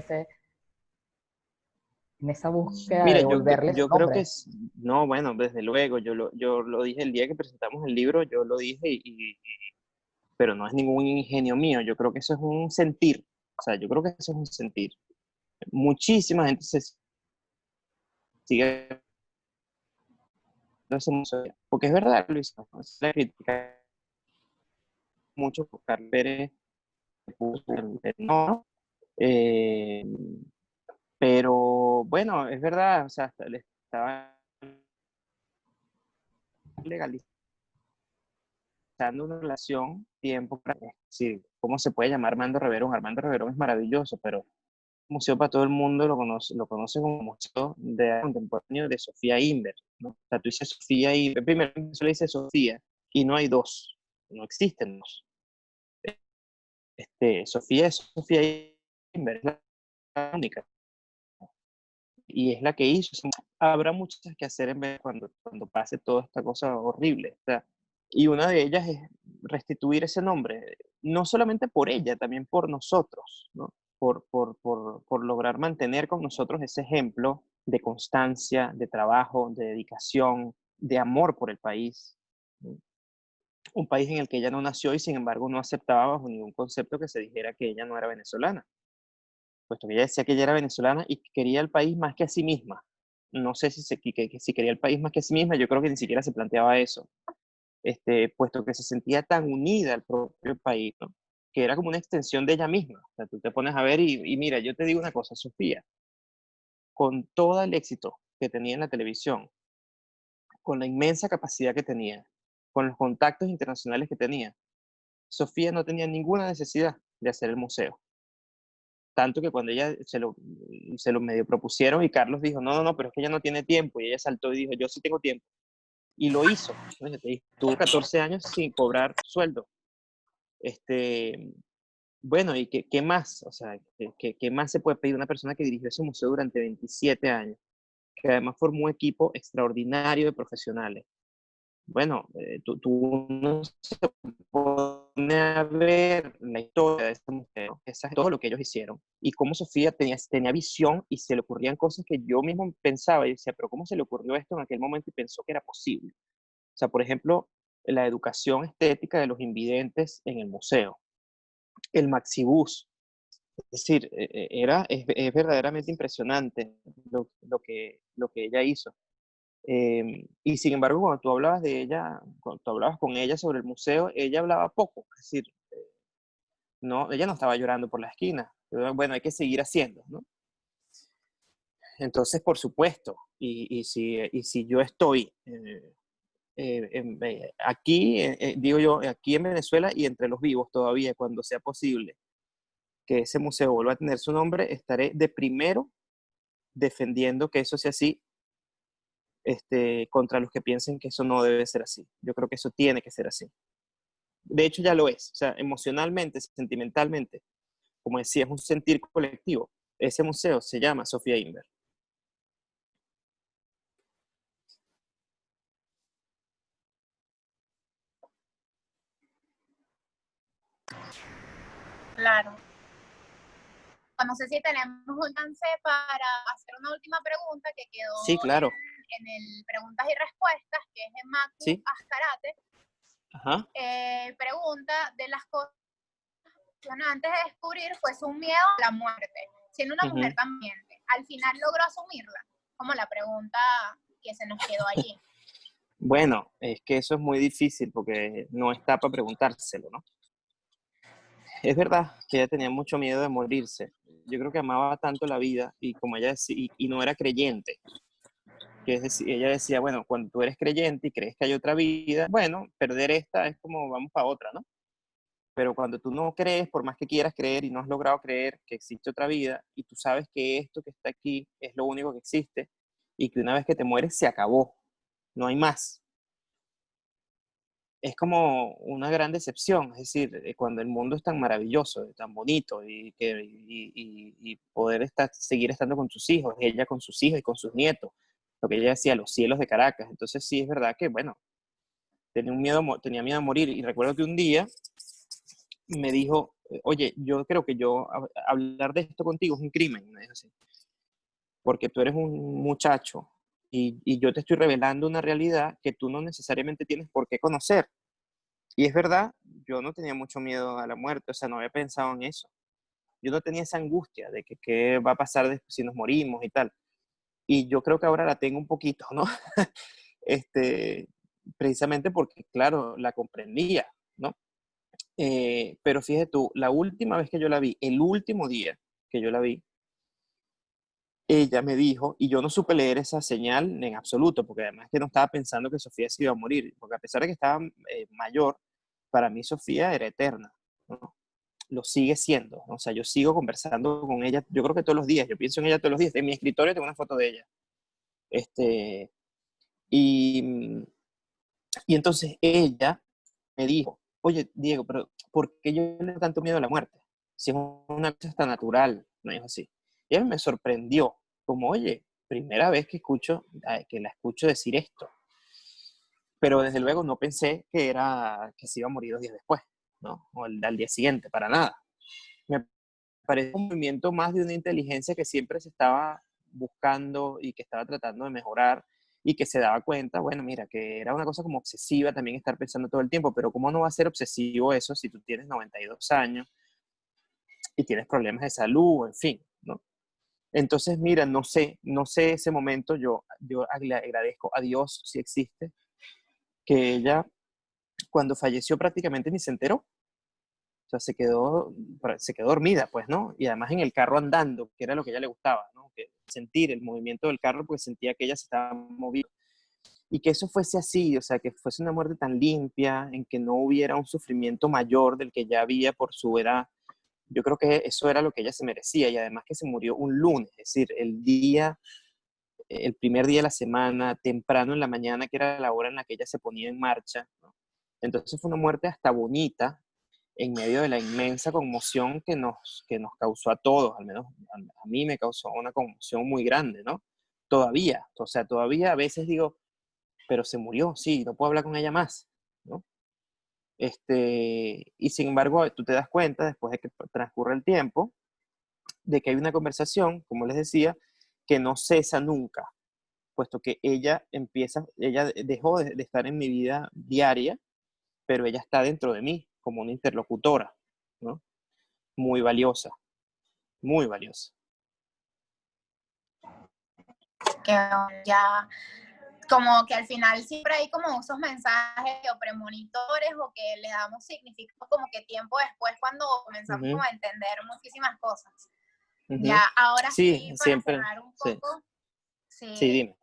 esa búsqueda Mira, de devolverle su yo creo que nombre. es, no, bueno, desde luego, yo lo dije el día que presentamos el libro, yo lo dije, pero no es ningún ingenio mío, yo creo que eso es un sentir, o sea, yo creo que eso es un sentir. Muchísima gente se sigue ese museo, porque es verdad, Luis, ¿no? Se le critica mucho por Carlos Pérez, que puso el no, eh, pero bueno, es verdad, o sea, le estaba legalizando una relación, tiempo, es decir, ¿cómo se puede llamar Armando Reverón? Armando Reverón es maravilloso, pero museo para todo el mundo lo conoce como Museo de Arte Contemporáneo de Sofía Inver, ¿no? O sea, tú dices Sofía Inver, primero se le dice Sofía, y no hay dos, no existen dos. Sofía es Sofía Inver, es la única, y es la que hizo. Habrá muchas que hacer en vez cuando pase toda esta cosa horrible. O sea, y una de ellas es restituir ese nombre, no solamente por ella, también por nosotros, ¿no? Por lograr mantener con nosotros ese ejemplo de constancia, de trabajo, de dedicación, de amor por el país. ¿No? Un país en el que ella no nació y sin embargo no aceptaba bajo ningún concepto que se dijera que ella no era venezolana, puesto que ella decía que ella era venezolana y que quería el país más que a sí misma. No sé que si quería el país más que a sí misma, yo creo que ni siquiera se planteaba eso, puesto que se sentía tan unida al propio país, ¿no? Que era como una extensión de ella misma. O sea, tú te pones a ver y mira, yo te digo una cosa, Sofía, con todo el éxito que tenía en la televisión, con la inmensa capacidad que tenía, con los contactos internacionales que tenía, Sofía no tenía ninguna necesidad de hacer el museo. Tanto que cuando ella se lo medio propusieron y Carlos dijo, no, no, no, pero es que ella no tiene tiempo. Y ella saltó y dijo, yo sí tengo tiempo. Y lo hizo. Entonces, tuvo 14 años sin cobrar sueldo. Bueno, ¿y qué más? O sea, ¿qué más se puede pedir una persona que dirigió ese museo durante 27 años? Que además formó un equipo extraordinario de profesionales. Bueno, tú no se pone a ver la historia de este museo, todo lo que ellos hicieron, y cómo Sofía tenía visión y se le ocurrían cosas que yo mismo pensaba y decía, pero ¿cómo se le ocurrió esto en aquel momento y pensó que era posible? O sea, por ejemplo, la educación estética de los invidentes en el museo, el Maxibus, es decir, es verdaderamente impresionante lo que ella hizo. Y sin embargo, cuando tú hablabas de ella, cuando tú hablabas con ella sobre el museo, ella hablaba poco, es decir, no, ella no estaba llorando por la esquina. Bueno, hay que seguir haciendo, ¿no? Entonces, por supuesto, y si yo estoy aquí, digo yo, aquí en Venezuela y entre los vivos todavía, cuando sea posible que ese museo vuelva a tener su nombre, estaré de primero defendiendo que eso sea así, contra los que piensen que eso no debe ser así. Yo creo que eso tiene que ser así. De hecho, ya lo es. O sea, emocionalmente, sentimentalmente, como decía, es un sentir colectivo. Ese museo se llama Sofía Inver. Claro. No sé si tenemos un chance para hacer una última pregunta que quedó Sí, claro. en el preguntas y respuestas, que es de Macu Sí. Ascarate. Ajá. Pregunta, de las cosas antes de descubrir fue su miedo a la muerte, siendo una mujer tan valiente. Al final logró asumirla, como la pregunta que se nos quedó allí. Bueno, es que eso es muy difícil porque no está para preguntárselo, ¿no? Es verdad que ella tenía mucho miedo de morirse. Yo creo que amaba tanto la vida y como ella decía, y no era creyente. Que es decir, ella decía, bueno, cuando tú eres creyente y crees que hay otra vida, bueno, perder esta es como vamos para otra, ¿no? Pero cuando tú no crees, por más que quieras creer y no has logrado creer que existe otra vida y tú sabes que esto que está aquí es lo único que existe y que una vez que te mueres se acabó, no hay más. Es como una gran decepción, es decir, cuando el mundo es tan maravilloso, tan bonito y poder seguir estando con sus hijos, ella con sus hijos y con sus nietos, lo que ella decía, los cielos de Caracas. Entonces sí es verdad que, bueno, tenía miedo a morir y recuerdo que un día me dijo, oye, yo creo que hablar de esto contigo es un crimen, me dijo así, porque tú eres un muchacho y yo te estoy revelando una realidad que tú no necesariamente tienes por qué conocer. Y es verdad, yo no tenía mucho miedo a la muerte, o sea, no había pensado en eso. Yo no tenía esa angustia de que qué va a pasar después si nos morimos y tal. Y yo creo que ahora la tengo un poquito, ¿no? este, Precisamente porque, claro, la comprendía, ¿no? Pero fíjate tú, la última vez que yo la vi, el último día que yo la vi, ella me dijo, y yo no supe leer esa señal en absoluto, porque además que no estaba pensando que Sofía se iba a morir, porque a pesar de que estaba mayor, para mí Sofía era eterna, ¿no? Lo sigue siendo, ¿no? O sea, yo sigo conversando con ella, yo creo que todos los días, yo pienso en ella todos los días, en mi escritorio tengo una foto de ella. Y, y entonces ella me dijo, oye, Diego, pero ¿por qué yo le tengo tanto miedo a la muerte? Si es una cosa tan natural, me dijo así. Y a mí me sorprendió, como, oye, primera vez que la escucho decir esto. Pero desde luego no pensé que se iba a morir 2 días después, ¿no? O al día siguiente, para nada. Me parece un movimiento más de una inteligencia que siempre se estaba buscando y que estaba tratando de mejorar y que se daba cuenta, bueno, mira, que era una cosa como obsesiva también estar pensando todo el tiempo, pero ¿cómo no va a ser obsesivo eso si tú tienes 92 años y tienes problemas de salud, en fin, ¿no? Entonces, mira, no sé ese momento, yo le agradezco a Dios si existe, que ella cuando falleció prácticamente ni se enteró. O sea, se quedó dormida, pues, ¿no? Y además en el carro andando, que era lo que a ella le gustaba, ¿no? Sentir el movimiento del carro porque sentía que ella se estaba moviendo. Y que eso fuese así, o sea, que fuese una muerte tan limpia, en que no hubiera un sufrimiento mayor del que ya había por su edad, yo creo que eso era lo que ella se merecía, y además que se murió un lunes, es decir, el primer día de la semana, temprano en la mañana, que era la hora en la que ella se ponía en marcha, ¿no? Entonces fue una muerte hasta bonita, en medio de la inmensa conmoción que nos causó a todos, al menos a mí me causó una conmoción muy grande, ¿no? Todavía, o sea, todavía a veces digo, pero se murió, sí, no puedo hablar con ella más, ¿no? Y sin embargo, tú te das cuenta, después de que transcurre el tiempo, de que hay una conversación, como les decía, que no cesa nunca, puesto que ella dejó de estar en mi vida diaria, pero ella está dentro de mí como una interlocutora, ¿no? Muy valiosa, muy valiosa. Que ya, como que al final siempre hay como esos mensajes o premonitores o que le damos significado como que tiempo después cuando comenzamos como a entender muchísimas cosas. Ya, ahora sí, para siempre, cerrar un poco, sí, dime.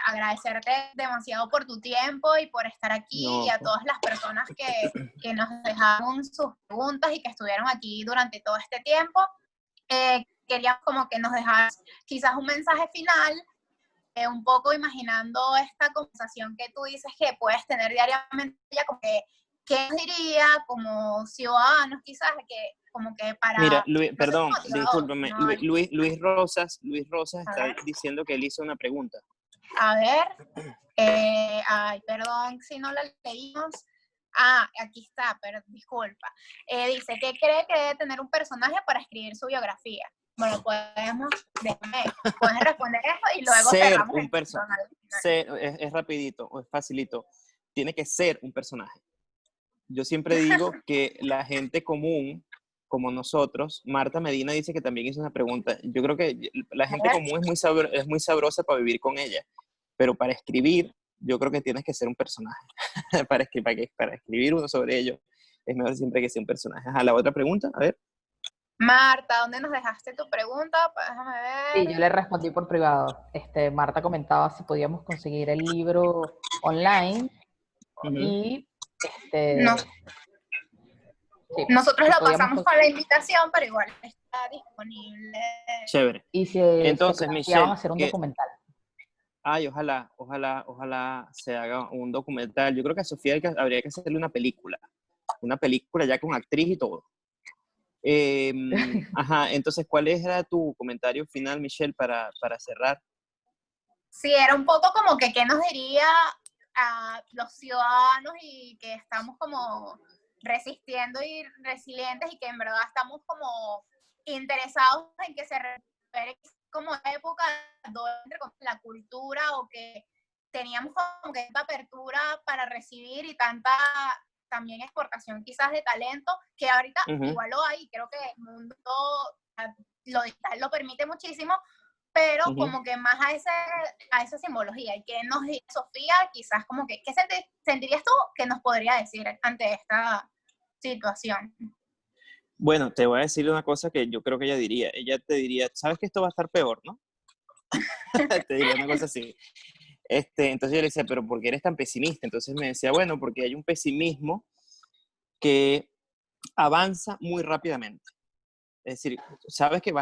Agradecerte demasiado por tu tiempo y por estar aquí, No, y a todas las personas que nos dejaron sus preguntas y que estuvieron aquí durante todo este tiempo. Queríamos como que nos dejaras quizás un mensaje final, un poco imaginando esta conversación que tú dices que puedes tener diariamente, ya como que, ¿qué nos diría como ciudadanos quizás que como que para... Mira, no perdón, discúlpame, no, Luis Rosas está diciendo que él hizo una pregunta. A ver, ay, perdón si no la leímos. Aquí está, pero disculpa. Dice, ¿qué cree que debe tener un personaje para escribir su biografía? Bueno, puedes responder eso y luego Ser cerramos un personaje. Es rapidito, es facilito. Tiene que ser un personaje. Yo siempre digo que la gente común, como nosotros, Marta Medina dice que también hizo una pregunta. Yo creo que la gente común es muy sabrosa para vivir con ella, pero para escribir, yo creo que tienes que ser un personaje. para escribir uno sobre ello, es mejor siempre que sea un personaje. A la otra pregunta, a ver. Marta, ¿dónde nos dejaste tu pregunta? Déjame ver. Sí, yo le respondí por privado. Marta comentaba si podíamos conseguir el libro online y No. Sí, Nosotros lo pasamos conseguir. con la invitación, pero igual está disponible. Chévere. Y se Entonces, planteaban Michelle, hacer un documental. Ay, ojalá se haga un documental. Yo creo que a Sofía habría que hacerle una película ya con actriz y todo. Entonces, ¿cuál era tu comentario final, Michelle, para cerrar? Sí, era un poco como que qué nos diría a los ciudadanos y que estamos como resistiendo y resilientes y que en verdad estamos como interesados en que se recupere como época donde la cultura, o que teníamos como que esta apertura para recibir y tanta también exportación quizás de talento, que ahorita igual lo hay, creo que el mundo lo digital lo permite muchísimo, pero como que más a esa simbología. Y que nos dice Sofía, quizás como que, ¿qué sentirías tú que nos podría decir ante esta situación? Bueno, te voy a decir una cosa que yo creo que ella diría. Ella te diría, sabes que esto va a estar peor, ¿no? Te diría una cosa así. Entonces yo le decía, pero ¿por qué eres tan pesimista? Entonces me decía, bueno, porque hay un pesimismo que avanza muy rápidamente. Es decir, sabes que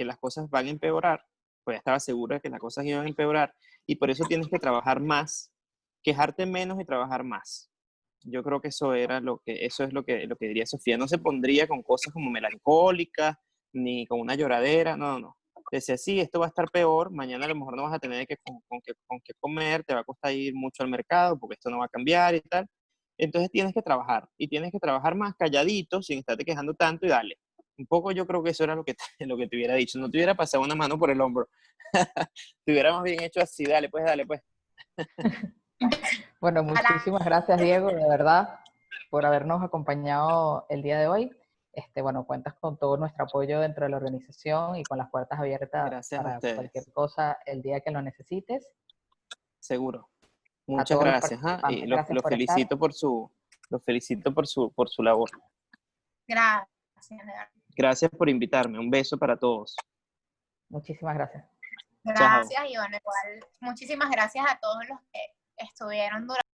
las cosas van a empeorar, pues ya estaba segura de que las cosas iban a empeorar, y por eso tienes que trabajar más, quejarte menos y trabajar más. Yo creo que eso es lo que diría Sofía. No se pondría con cosas como melancólicas, ni con una lloradera, no. Decía, sí, esto va a estar peor, mañana a lo mejor no vas a tener con qué comer, te va a costar ir mucho al mercado porque esto no va a cambiar y tal. Entonces tienes que trabajar, y tienes que trabajar más calladito, sin estarte quejando tanto, y dale. Un poco yo creo que eso era lo que te hubiera dicho. No te hubiera pasado una mano por el hombro. Te hubiera más bien hecho así, dale pues. Bueno, muchísimas gracias, Diego, de verdad, por habernos acompañado el día de hoy. Bueno, cuentas con todo nuestro apoyo dentro de la organización y con las puertas abiertas Gracias a para ustedes. cualquier cosa el día que lo necesites. Seguro. A Muchas todos los gracias. participantes, Y gracias lo por estar. felicito por su labor. Gracias. Gracias por invitarme. Un beso para todos. Muchísimas gracias. Gracias, Iván. Igual, muchísimas gracias a todos los que estuvieron durante